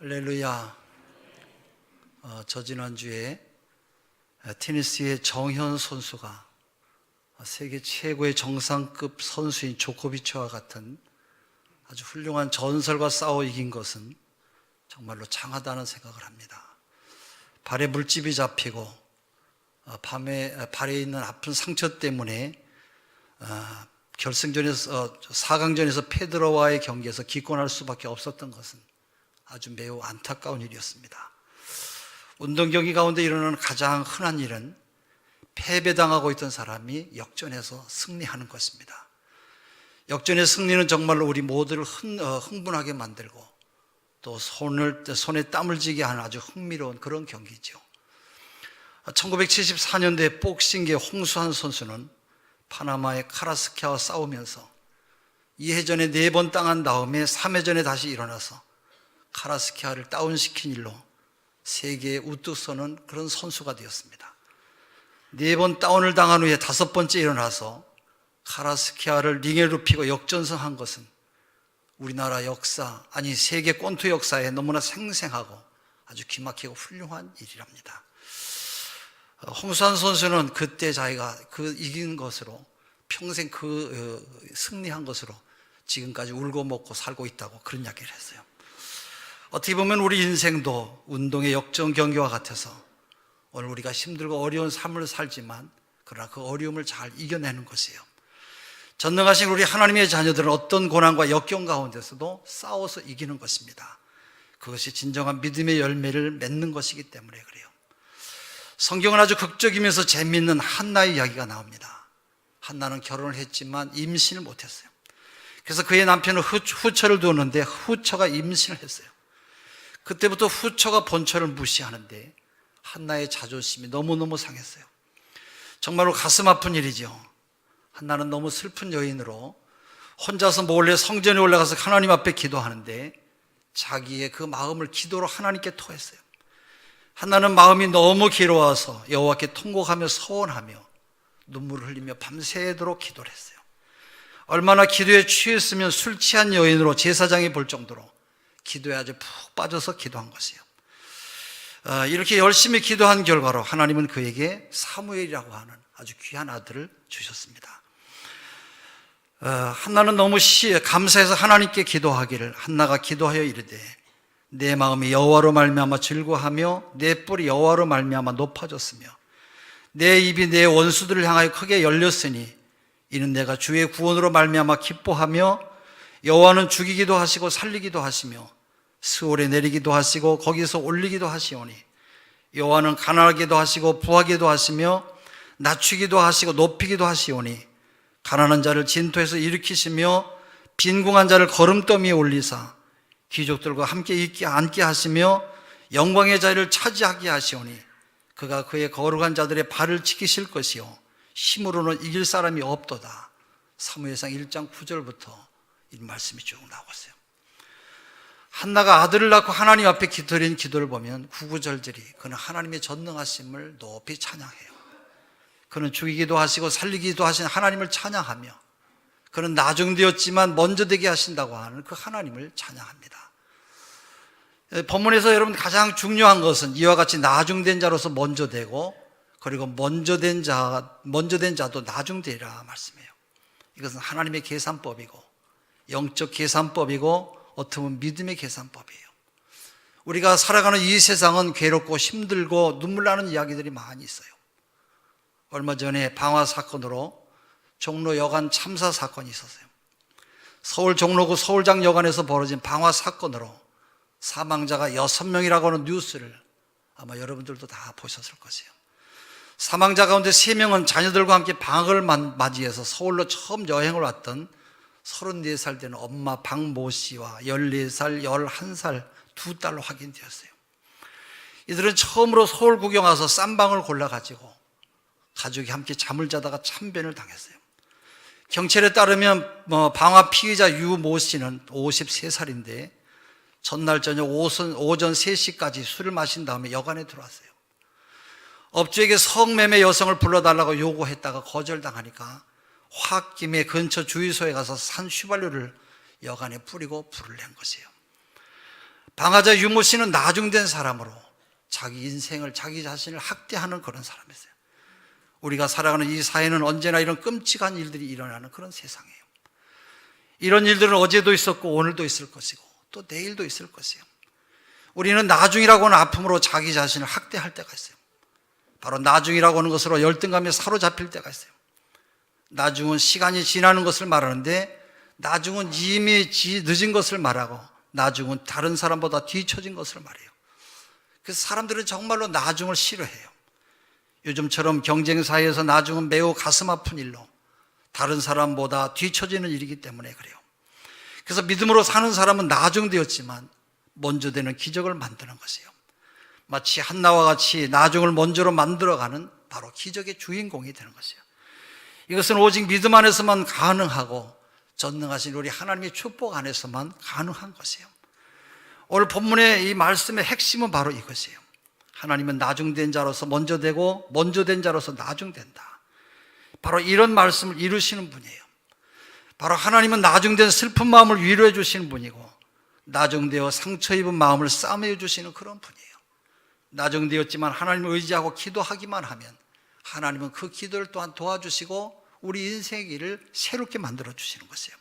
할렐루야. 지난주에 테니스의 정현 선수가 세계 최고의 정상급 선수인 조코비치와 같은 아주 훌륭한 전설과 싸워 이긴 것은 정말로 장하다는 생각을 합니다. 발에 물집이 잡히고 발에 있는 아픈 상처 때문에 결승전에서 4강전에서 페드러와의 경기에서 기권할 수밖에 없었던 것은 아주 매우 안타까운 일이었습니다. 운동 경기 가운데 일어나는 가장 흔한 일은 패배당하고 있던 사람이 역전해서 승리하는 것입니다. 역전의 승리는 정말로 우리 모두를 흥분하게 만들고 또 손에 땀을 쥐게 하는 아주 흥미로운 그런 경기죠. 1974년도에 복싱계 홍수환 선수는 파나마의 카라스키아와 싸우면서 2회전에 4번 당한 다음에 3회전에 다시 일어나서 카라스키아를 다운시킨 일로 세계에 우뚝 서는 그런 선수가 되었습니다. 4번 다운을 당한 후에 5번째 일어나서 카라스키아를 링에 눕히고 역전승한 것은 우리나라 역사, 아니 세계 권투 역사에 너무나 생생하고 아주 기막히고 훌륭한 일이랍니다. 홍수환 선수는 그때 자기가 이긴 것으로 평생 승리한 것으로 지금까지 울고 먹고 살고 있다고 그런 이야기를 했어요. 어떻게 보면 우리 인생도 운동의 역전 경기와 같아서 오늘 우리가 힘들고 어려운 삶을 살지만 그러나 그 어려움을 잘 이겨내는 것이에요. 전능하신 우리 하나님의 자녀들은 어떤 고난과 역경 가운데서도 싸워서 이기는 것입니다. 그것이 진정한 믿음의 열매를 맺는 것이기 때문에 그래요. 성경은 아주 극적이면서 재미있는 한나의 이야기가 나옵니다. 한나는 결혼을 했지만 임신을 못했어요. 그래서 그의 남편은 후처를 두었는데 후처가 임신을 했어요. 그때부터 후처가 본처를 무시하는데 한나의 자존심이 너무너무 상했어요. 정말로 가슴 아픈 일이죠. 한나는 너무 슬픈 여인으로 혼자서 몰래 성전에 올라가서 하나님 앞에 기도하는데 자기의 그 마음을 기도로 하나님께 토했어요. 한나는 마음이 너무 괴로워서 여호와께 통곡하며 서원하며 눈물을 흘리며 밤새도록 기도를 했어요. 얼마나 기도에 취했으면 술 취한 여인으로 제사장이 볼 정도로 기도에 아주 푹 빠져서 기도한 것이에요. 이렇게 열심히 기도한 결과로 하나님은 그에게 사무엘이라고 하는 아주 귀한 아들을 주셨습니다. 한나는 너무 감사해서 하나님께 기도하기를 한나가 기도하여 이르되 내 마음이 여호와로 말미암아 즐거워하며 내 뿔이 여호와로 말미암아 높아졌으며 내 입이 내 원수들을 향하여 크게 열렸으니 이는 내가 주의 구원으로 말미암아 기뻐하며 여호와는 죽이기도 하시고 살리기도 하시며 스올에 내리기도 하시고 거기서 올리기도 하시오니 여호와는 가난하게도 하시고 부하게도 하시며 낮추기도 하시고 높이기도 하시오니 가난한 자를 진토에서 일으키시며 빈궁한 자를 거름더미에 올리사 귀족들과 함께 앉게 하시며 영광의 자리를 차지하게 하시오니 그가 그의 거룩한 자들의 발을 지키실 것이요 힘으로는 이길 사람이 없도다. 사무엘상 1장 9절부터 이 말씀이 쭉 나오고 있어요. 한나가 아들을 낳고 하나님 앞에 드린 기도를 보면 구구절절히 그는 하나님의 전능하심을 높이 찬양해요. 그는 죽이기도 하시고 살리기도 하신 하나님을 찬양하며 그는 나중되었지만 먼저 되게 하신다고 하는 그 하나님을 찬양합니다. 본문에서 여러분 가장 중요한 것은 이와 같이 나중된 자로서 먼저 되고 그리고 먼저 된 자도 나중되리라 말씀해요. 이것은 하나님의 계산법이고 영적 계산법이고 어떻게 보면 믿음의 계산법이에요. 우리가 살아가는 이 세상은 괴롭고 힘들고 눈물 나는 이야기들이 많이 있어요. 얼마 전에 방화 사건으로 종로 여관 참사 사건이 있었어요. 서울 종로구 서울장 여관에서 벌어진 방화 사건으로 사망자가 6명이라고 하는 뉴스를 아마 여러분들도 다 보셨을 것이에요. 사망자 가운데 3명은 자녀들과 함께 방학을 맞이해서 서울로 처음 여행을 왔던 34살 되는 엄마 박모 씨와 14살, 11살 두 딸로 확인되었어요. 이들은 처음으로 서울 구경 와서 쌈방을 골라가지고 가족이 함께 잠을 자다가 참변을 당했어요. 경찰에 따르면 방화 피의자 유모 씨는 53살인데 전날 저녁 오전 3시까지 술을 마신 다음에 여관에 들어왔어요. 업주에게 성매매 여성을 불러달라고 요구했다가 거절당하니까 홧김에 근처 주유소에 가서 산 휘발유를 여관에 뿌리고 불을 낸 것이에요. 방아자 유모 씨는 나중된 사람으로 자기 인생을, 자기 자신을 학대하는 그런 사람이었어요. 우리가 살아가는 이 사회는 언제나 이런 끔찍한 일들이 일어나는 그런 세상이에요. 이런 일들은 어제도 있었고 오늘도 있을 것이고 또 내일도 있을 것이에요. 우리는 나중이라고 하는 아픔으로 자기 자신을 학대할 때가 있어요. 바로 나중이라고 하는 것으로 열등감에 사로잡힐 때가 있어요. 나중은 시간이 지나는 것을 말하는데 나중은 이미 늦은 것을 말하고 나중은 다른 사람보다 뒤처진 것을 말해요. 그래서 사람들은 정말로 나중을 싫어해요. 요즘처럼 경쟁 사회에서 나중은 매우 가슴 아픈 일로 다른 사람보다 뒤처지는 일이기 때문에 그래요. 그래서 믿음으로 사는 사람은 나중되었지만 먼저 되는 기적을 만드는 것이에요. 마치 한나와 같이 나중을 먼저로 만들어가는 바로 기적의 주인공이 되는 것이에요. 이것은 오직 믿음 안에서만 가능하고 전능하신 우리 하나님의 축복 안에서만 가능한 것이에요. 오늘 본문의 이 말씀의 핵심은 바로 이것이에요. 하나님은 나중된 자로서 먼저 되고 먼저 된 자로서 나중된다. 바로 이런 말씀을 이루시는 분이에요. 바로 하나님은 나중된 슬픈 마음을 위로해 주시는 분이고 나중되어 상처 입은 마음을 싸매어 주시는 그런 분이에요. 나중되었지만 하나님을 의지하고 기도하기만 하면 하나님은 그 기도를 또한 도와주시고 우리 인생의 길을 새롭게 만들어 주시는 것이에요.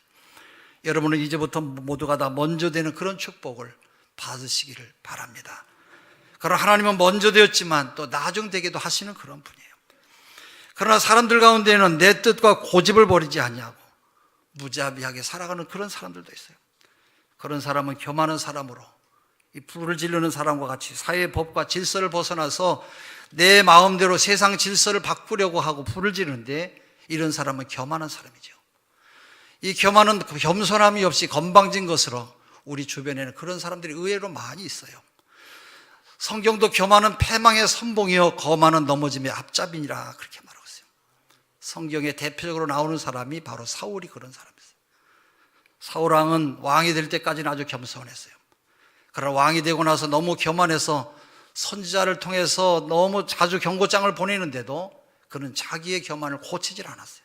여러분은 이제부터 모두가 다 먼저 되는 그런 축복을 받으시기를 바랍니다. 그러나 하나님은 먼저 되었지만 또 나중되기도 하시는 그런 분이에요. 그러나 사람들 가운데는 내 뜻과 고집을 버리지 않냐고 무자비하게 살아가는 그런 사람들도 있어요. 그런 사람은 교만한 사람으로 이 불을 지르는 사람과 같이 사회의 법과 질서를 벗어나서 내 마음대로 세상 질서를 바꾸려고 하고 불을 지르는데 이런 사람은 교만한 사람이죠. 이 교만은 겸손함이 없이 건방진 것으로 우리 주변에는 그런 사람들이 의외로 많이 있어요. 성경도 교만은 패망의 선봉이요 거만은 넘어짐의 앞잡이니라 그렇게 말하고 있어요. 성경에 대표적으로 나오는 사람이 바로 사울이 그런 사람이었어요. 사울왕은 왕이 될 때까지는 아주 겸손했어요. 그러나 왕이 되고 나서 너무 교만해서 선지자를 통해서 너무 자주 경고장을 보내는데도 그는 자기의 교만을 고치질 않았어요.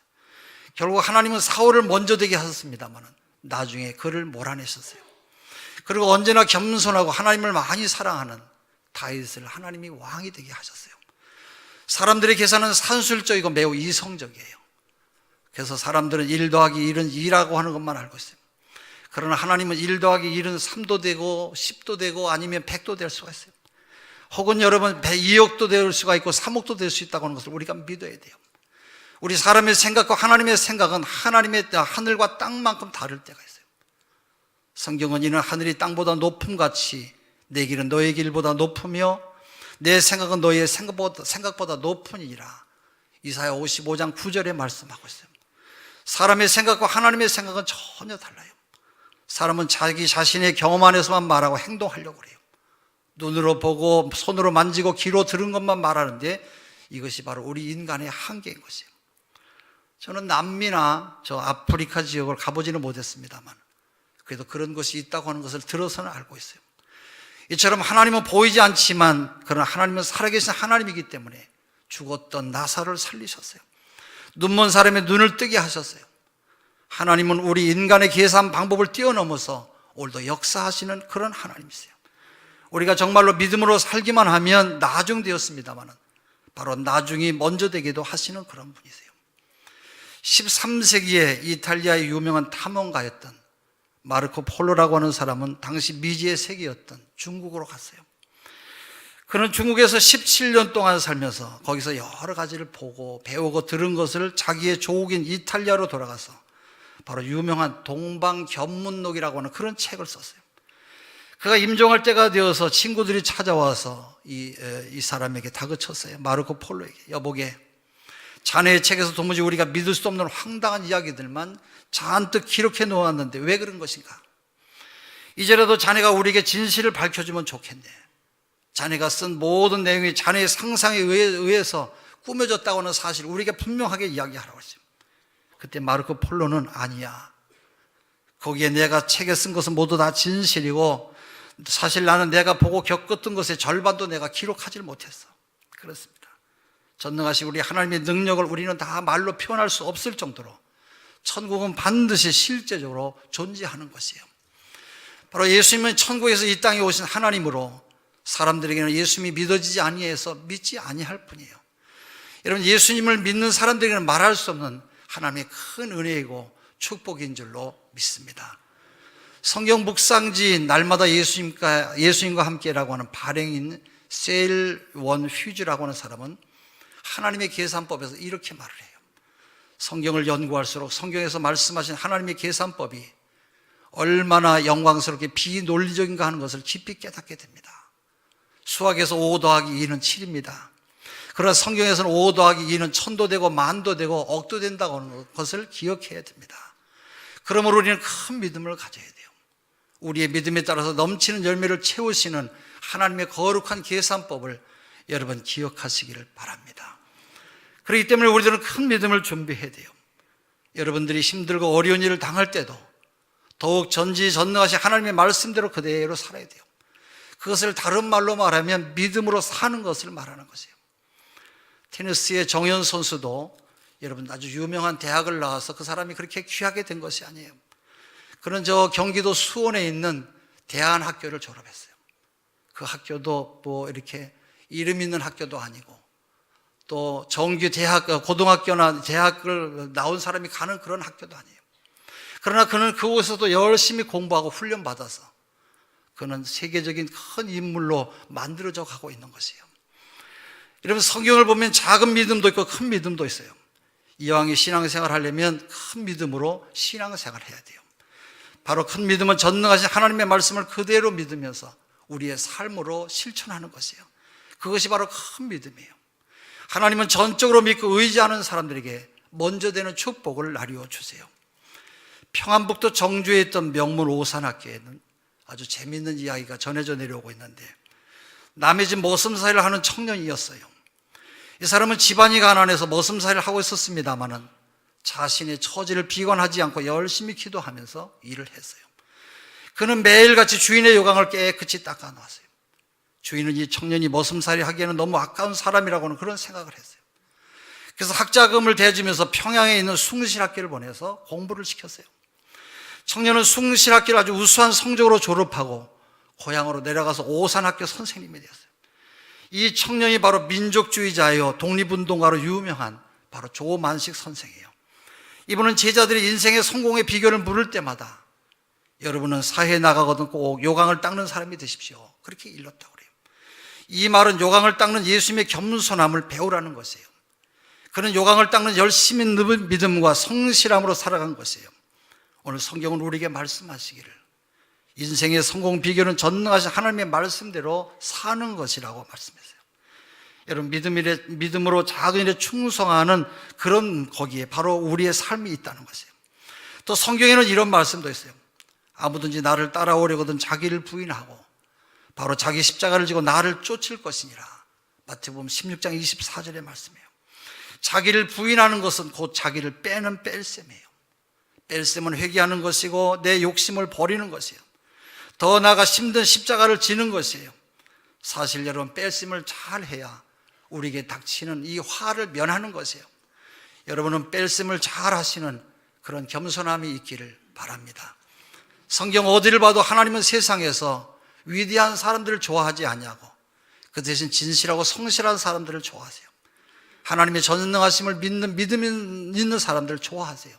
결국 하나님은 사울을 먼저 되게 하셨습니다만 나중에 그를 몰아내셨어요. 그리고 언제나 겸손하고 하나님을 많이 사랑하는 다윗을 하나님이 왕이 되게 하셨어요. 사람들의 계산은 산술적이고 매우 이성적이에요. 그래서 사람들은 1 더하기 1은 2라고 하는 것만 알고 있어요. 그러나 하나님은 1 더하기 1은 3도 되고 10도 되고 아니면 100도 될 수가 있어요. 혹은 여러분 2억도 될 수가 있고 3억도 될 수 있다고 하는 것을 우리가 믿어야 돼요. 우리 사람의 생각과 하나님의 생각은 하나님의 하늘과 땅만큼 다를 때가 있어요. 성경은 이는 하늘이 땅보다 높음같이 내 길은 너의 길보다 높으며 내 생각은 너의 생각보다 높으니라. 이사야 55장 9절에 말씀하고 있어요. 사람의 생각과 하나님의 생각은 전혀 달라요. 사람은 자기 자신의 경험 안에서만 말하고 행동하려고 그래요. 눈으로 보고 손으로 만지고 귀로 들은 것만 말하는데 이것이 바로 우리 인간의 한계인 것이에요. 저는 남미나 저 아프리카 지역을 가보지는 못했습니다만 그래도 그런 것이 있다고 하는 것을 들어서는 알고 있어요. 이처럼 하나님은 보이지 않지만 그러나 하나님은 살아계신 하나님이기 때문에 죽었던 나사로를 살리셨어요. 눈먼 사람의 눈을 뜨게 하셨어요. 하나님은 우리 인간의 계산 방법을 뛰어넘어서 오늘도 역사하시는 그런 하나님이세요. 우리가 정말로 믿음으로 살기만 하면 나중되었습니다만 바로 나중이 먼저 되기도 하시는 그런 분이세요. 13세기에 이탈리아의 유명한 탐험가였던 마르코 폴로라고 하는 사람은 당시 미지의 세계였던 중국으로 갔어요. 그는 중국에서 17년 동안 살면서 거기서 여러 가지를 보고 배우고 들은 것을 자기의 조국인 이탈리아로 돌아가서 바로 유명한 동방견문록이라고 하는 그런 책을 썼어요. 그가 임종할 때가 되어서 친구들이 찾아와서 이 사람에게 다그쳤어요. 마르코 폴로에게. 여보게, 자네의 책에서 도무지 우리가 믿을 수 없는 황당한 이야기들만 잔뜩 기록해 놓았는데 왜 그런 것인가? 이제라도 자네가 우리에게 진실을 밝혀주면 좋겠네. 자네가 쓴 모든 내용이 자네의 상상에 의해서 꾸며졌다고 하는 사실을 우리에게 분명하게 이야기하라고 했어요. 그때 마르코 폴로는 아니야. 거기에 내가 책에 쓴 것은 모두 다 진실이고 사실 나는 내가 보고 겪었던 것의 절반도 내가 기록하지 못했어. 그렇습니다. 전능하신 우리 하나님의 능력을 우리는 다 말로 표현할 수 없을 정도로 천국은 반드시 실제적으로 존재하는 것이에요. 바로 예수님은 천국에서 이 땅에 오신 하나님으로 사람들에게는 예수님이 믿어지지 아니해서 믿지 아니할 뿐이에요. 여러분, 예수님을 믿는 사람들에게는 말할 수 없는 하나님의 큰 은혜이고 축복인 줄로 믿습니다. 성경 묵상지 날마다 예수님과 함께라고 하는 발행인 세일 원 휴즈라고 하는 사람은 하나님의 계산법에서 이렇게 말을 해요. 성경을 연구할수록 성경에서 말씀하신 하나님의 계산법이 얼마나 영광스럽게 비논리적인가 하는 것을 깊이 깨닫게 됩니다. 수학에서 5 더하기 2는 7입니다. 그러나 성경에서는 5 더하기 2는 천도 되고 만도 되고 억도 된다고 하는 것을 기억해야 됩니다. 그러므로 우리는 큰 믿음을 가져야 돼요. 우리의 믿음에 따라서 넘치는 열매를 채우시는 하나님의 거룩한 계산법을 여러분 기억하시기를 바랍니다. 그렇기 때문에 우리들은 큰 믿음을 준비해야 돼요. 여러분들이 힘들고 어려운 일을 당할 때도 더욱 전지전능하신 하나님의 말씀대로 그대로 살아야 돼요. 그것을 다른 말로 말하면 믿음으로 사는 것을 말하는 것이에요. 테니스의 정현 선수도 여러분 아주 유명한 대학을 나와서 그 사람이 그렇게 귀하게 된 것이 아니에요. 그는 경기도 수원에 있는 대안학교를 졸업했어요. 그 학교도 뭐 이렇게 이름 있는 학교도 아니고 또 정규 대학, 고등학교나 대학을 나온 사람이 가는 그런 학교도 아니에요. 그러나 그는 그곳에서도 열심히 공부하고 훈련받아서 그는 세계적인 큰 인물로 만들어져 가고 있는 것이에요. 여러분, 성경을 보면 작은 믿음도 있고 큰 믿음도 있어요. 이왕에 신앙생활 하려면 큰 믿음으로 신앙생활 해야 돼요. 바로 큰 믿음은 전능하신 하나님의 말씀을 그대로 믿으면서 우리의 삶으로 실천하는 것이에요. 그것이 바로 큰 믿음이에요. 하나님은 전적으로 믿고 의지하는 사람들에게 먼저 되는 축복을 나누어 주세요. 평안북도 정주에 있던 명문 오산학교에는 아주 재미있는 이야기가 전해져 내려오고 있는데, 남의 집 머슴살이를 하는 청년이었어요. 이 사람은 집안이 가난해서 머슴살이를 하고 있었습니다마는 자신의 처지를 비관하지 않고 열심히 기도하면서 일을 했어요. 그는 매일같이 주인의 요강을 깨끗이 닦아 놓았어요. 주인은 이 청년이 머슴살이 하기에는 너무 아까운 사람이라고는 그런 생각을 했어요. 그래서 학자금을 대주면서 평양에 있는 숭실학교를 보내서 공부를 시켰어요. 청년은 숭실학교를 아주 우수한 성적으로 졸업하고 고향으로 내려가서 오산학교 선생님이 되었어요. 이 청년이 바로 민족주의자요 독립운동가로 유명한 바로 조만식 선생이에요. 이분은 제자들이 인생의 성공의 비결을 물을 때마다 여러분은 사회에 나가거든 꼭 요강을 닦는 사람이 되십시오, 그렇게 일렀다고 그래요. 이 말은 요강을 닦는 예수님의 겸손함을 배우라는 것이에요. 그는 요강을 닦는 열심히 믿음과 성실함으로 살아간 것이에요. 오늘 성경은 우리에게 말씀하시기를 인생의 성공 비결은 전능하신 하나님의 말씀대로 사는 것이라고 말씀했어요. 여러분, 믿음으로 작은 일에 충성하는 그런 거기에 바로 우리의 삶이 있다는 것이에요. 또 성경에는 이런 말씀도 있어요. 아무든지 나를 따라오려거든 자기를 부인하고 바로 자기 십자가를 지고 나를 쫓을 것이니라. 마태복음 16장 24절의 말씀이에요. 자기를 부인하는 것은 곧 자기를 빼는 뺄셈이에요. 뺄셈은 회개하는 것이고 내 욕심을 버리는 것이에요. 더 나아가 힘든 십자가를 지는 것이에요. 사실 여러분, 뺄셈을 잘 해야 우리에게 닥치는 이 화를 면하는 것이에요. 여러분은 뺄셈을 잘 하시는 그런 겸손함이 있기를 바랍니다. 성경 어디를 봐도 하나님은 세상에서 위대한 사람들을 좋아하지 아니하고 그 대신 진실하고 성실한 사람들을 좋아하세요. 하나님의 전능하심을 믿음 있는 사람들을 좋아하세요.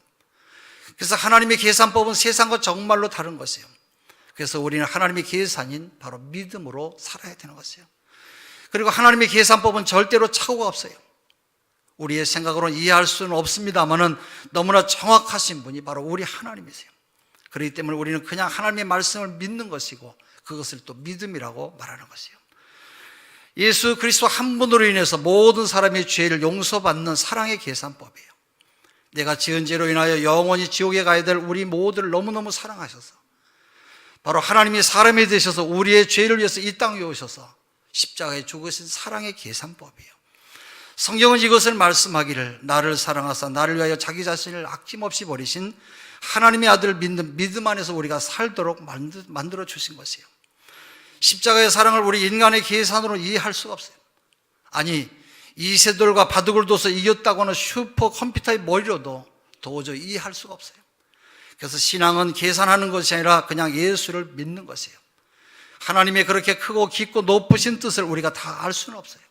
그래서 하나님의 계산법은 세상과 정말로 다른 것이에요. 그래서 우리는 하나님의 계산인 바로 믿음으로 살아야 되는 것이에요. 그리고 하나님의 계산법은 절대로 착오가 없어요. 우리의 생각으로는 이해할 수는 없습니다만은 너무나 정확하신 분이 바로 우리 하나님이세요. 그렇기 때문에 우리는 그냥 하나님의 말씀을 믿는 것이고 그것을 또 믿음이라고 말하는 것이에요. 예수 그리스도 한 분으로 인해서 모든 사람의 죄를 용서받는 사랑의 계산법이에요. 내가 지은 죄로 인하여 영원히 지옥에 가야 될 우리 모두를 너무너무 사랑하셔서 바로 하나님이 사람이 되셔서 우리의 죄를 위해서 이 땅에 오셔서 십자가에 죽으신 사랑의 계산법이에요. 성경은 이것을 말씀하기를 나를 사랑하사 나를 위하여 자기 자신을 아낌없이 버리신 하나님의 아들을 믿는 믿음 안에서 우리가 살도록 만들어 주신 것이에요. 십자가의 사랑을 우리 인간의 계산으로 이해할 수가 없어요. 아니, 이세돌과 바둑을 둬서 이겼다고 하는 슈퍼컴퓨터의 머리로도 도저히 이해할 수가 없어요. 그래서 신앙은 계산하는 것이 아니라 그냥 예수를 믿는 것이에요. 하나님의 그렇게 크고 깊고 높으신 뜻을 우리가 다 알 수는 없어요.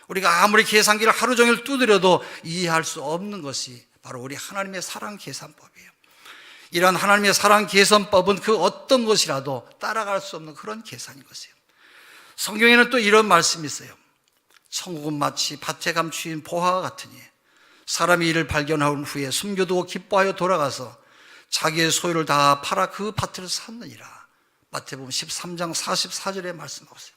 우리가 아무리 계산기를 하루 종일 두드려도 이해할 수 없는 것이 바로 우리 하나님의 사랑 계산법이에요. 이런 하나님의 사랑 계산법은 그 어떤 것이라도 따라갈 수 없는 그런 계산인 것이에요. 성경에는 또 이런 말씀이 있어요. 천국은 마치 밭에 감추인 보화와 같으니 사람이 이를 발견한 후에 숨겨두고 기뻐하여 돌아가서 자기의 소유를 다 팔아 그 밭을 샀느니라. 마태복음 13장 44절에 말씀하고 있어요.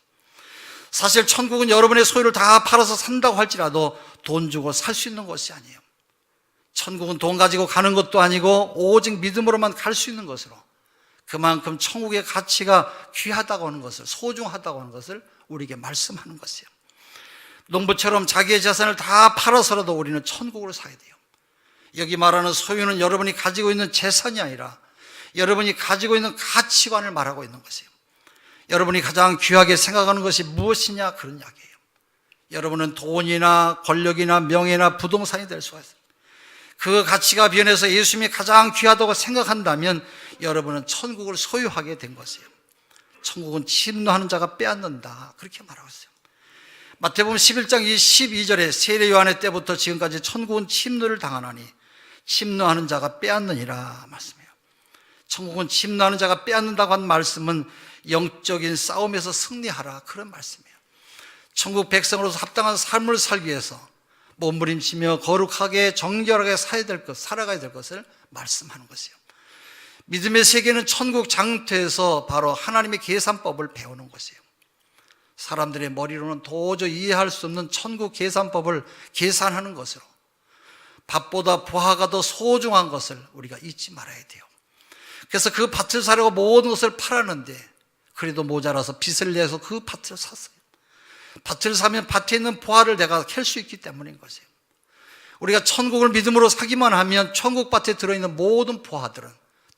사실 천국은 여러분의 소유를 다 팔아서 산다고 할지라도 돈 주고 살 수 있는 것이 아니에요. 천국은 돈 가지고 가는 것도 아니고 오직 믿음으로만 갈 수 있는 것으로, 그만큼 천국의 가치가 귀하다고 하는 것을, 소중하다고 하는 것을 우리에게 말씀하는 것이에요. 농부처럼 자기의 재산을 다 팔아서라도 우리는 천국을 사야 돼요. 여기 말하는 소유는 여러분이 가지고 있는 재산이 아니라 여러분이 가지고 있는 가치관을 말하고 있는 것이에요. 여러분이 가장 귀하게 생각하는 것이 무엇이냐, 그런 이야기예요. 여러분은 돈이나 권력이나 명예나 부동산이 될 수가 있어요. 그 가치가 변해서 예수님이 가장 귀하다고 생각한다면 여러분은 천국을 소유하게 된 것이에요. 천국은 침노하는 자가 빼앗는다, 그렇게 말하고 있어요. 마태복음 11장 12절에 세례 요한의 때부터 지금까지 천국은 침노를 당하나니 침노하는 자가 빼앗느니라 말씀해요. 천국은 침노하는 자가 빼앗는다고 한 말씀은 영적인 싸움에서 승리하라, 그런 말씀이에요. 천국 백성으로서 합당한 삶을 살기 위해서 몸부림치며 거룩하게 정결하게 살아가야 될 것을 말씀하는 것이에요. 믿음의 세계는 천국 장터에서 바로 하나님의 계산법을 배우는 것이에요. 사람들의 머리로는 도저히 이해할 수 없는 천국 계산법을 계산하는 것으로 밭보다 부하가 더 소중한 것을 우리가 잊지 말아야 돼요. 그래서 그 밭을 사려고 모든 것을 팔았는데 그래도 모자라서 빚을 내서 그 밭을 샀어요. 밭을 사면 밭에 있는 부하를 내가 캘 수 있기 때문인 것이에요. 우리가 천국을 믿음으로 사기만 하면 천국 밭에 들어있는 모든 부하들은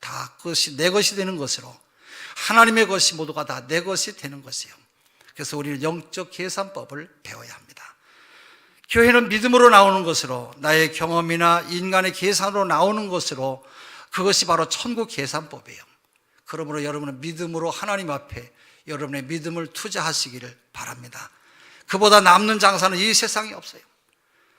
다 그것이 내 것이 되는 것으로, 하나님의 것이 모두가 다 내 것이 되는 것이에요. 그래서 우리는 영적 계산법을 배워야 합니다. 교회는 믿음으로 나오는 것으로, 나의 경험이나 인간의 계산으로 나오는 것으로, 그것이 바로 천국 계산법이에요. 그러므로 여러분은 믿음으로 하나님 앞에 여러분의 믿음을 투자하시기를 바랍니다. 그보다 남는 장사는 이 세상에 없어요.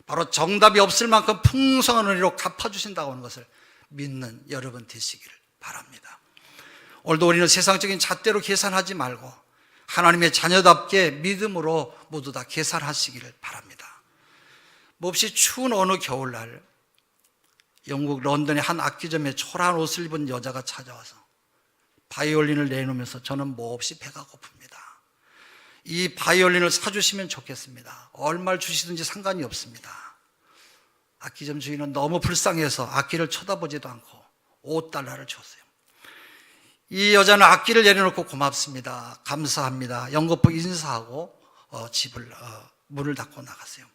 바로 정답이 없을 만큼 풍성한 은혜로 갚아주신다고 하는 것을 믿는 여러분 되시기를 바랍니다. 오늘도 우리는 세상적인 잣대로 계산하지 말고 하나님의 자녀답게 믿음으로 모두 다 계산하시기를 바랍니다. 몹시 추운 어느 겨울날 영국 런던의 한 악기점에 초라한 옷을 입은 여자가 찾아와서 바이올린을 내놓으면서 저는 몹시 배가 고픕니다. 이 바이올린을 사주시면 좋겠습니다. 얼마를 주시든지 상관이 없습니다. 악기점 주인은 너무 불쌍해서 악기를 쳐다보지도 않고 $5를 줬어요. 이 여자는 악기를 내려놓고 고맙습니다, 감사합니다, 연거푸 인사하고 문을 닫고 나갔어요.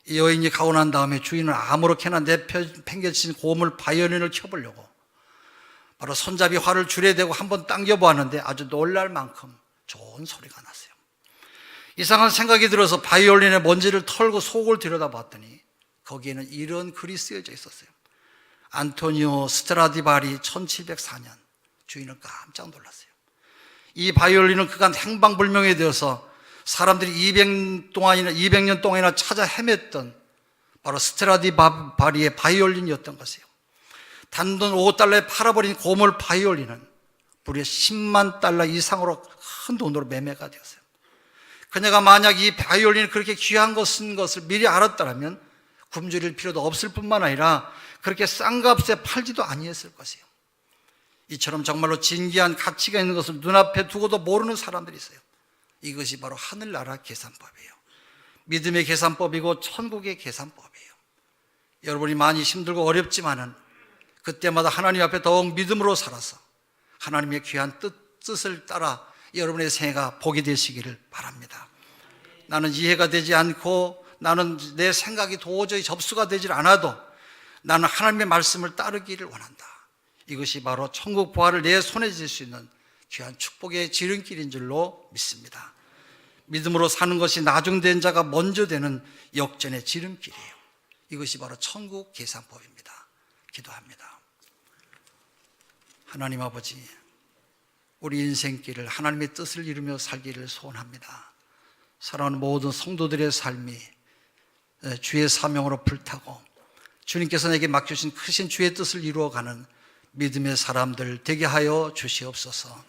이 여인이 가고 난 다음에 주인은 아무렇게나 내팽개친 고물 바이올린을 켜보려고 바로 손잡이 활을 줄에 대고 한번 당겨보았는데 아주 놀랄 만큼 좋은 소리가 났어요. 이상한 생각이 들어서 바이올린의 먼지를 털고 속을 들여다봤더니 거기에는 이런 글이 쓰여져 있었어요. 안토니오 스트라디바리 1704년. 주인은 깜짝 놀랐어요. 이 바이올린은 그간 행방불명이 되어서 사람들이 200년 동안이나 찾아 헤맸던 바로 스트라디바리의 바이올린이었던 것이에요. 단돈 $5에 팔아버린 고물 바이올린은 무려 $100,000 이상으로 큰 돈으로 매매가 되었어요. 그녀가 만약 이 바이올린이 그렇게 귀한 것을 미리 알았다면 굶주릴 필요도 없을 뿐만 아니라 그렇게 싼 값에 팔지도 아니했을 것이에요. 이처럼 정말로 진귀한 가치가 있는 것을 눈앞에 두고도 모르는 사람들이 있어요. 이것이 바로 하늘나라 계산법이에요. 믿음의 계산법이고 천국의 계산법이에요. 여러분이 많이 힘들고 어렵지만은 그때마다 하나님 앞에 더욱 믿음으로 살아서 하나님의 귀한 뜻을 따라 여러분의 생애가 복이 되시기를 바랍니다. 나는 이해가 되지 않고 나는 내 생각이 도저히 접수가 되질 않아도 나는 하나님의 말씀을 따르기를 원한다. 이것이 바로 천국 부활을 내 손에 쥘 수 있는 귀한 축복의 지름길인 줄로 믿습니다. 믿음으로 사는 것이 나중된 자가 먼저 되는 역전의 지름길이에요. 이것이 바로 천국 계산법입니다. 기도합니다. 하나님 아버지, 우리 인생길을 하나님의 뜻을 이루며 살기를 소원합니다. 사랑하는 모든 성도들의 삶이 주의 사명으로 불타고 주님께서 내게 맡겨주신 크신 주의 뜻을 이루어가는 믿음의 사람들 되게 하여 주시옵소서.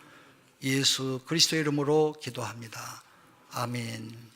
예수 그리스도의 이름으로 기도합니다. 아멘.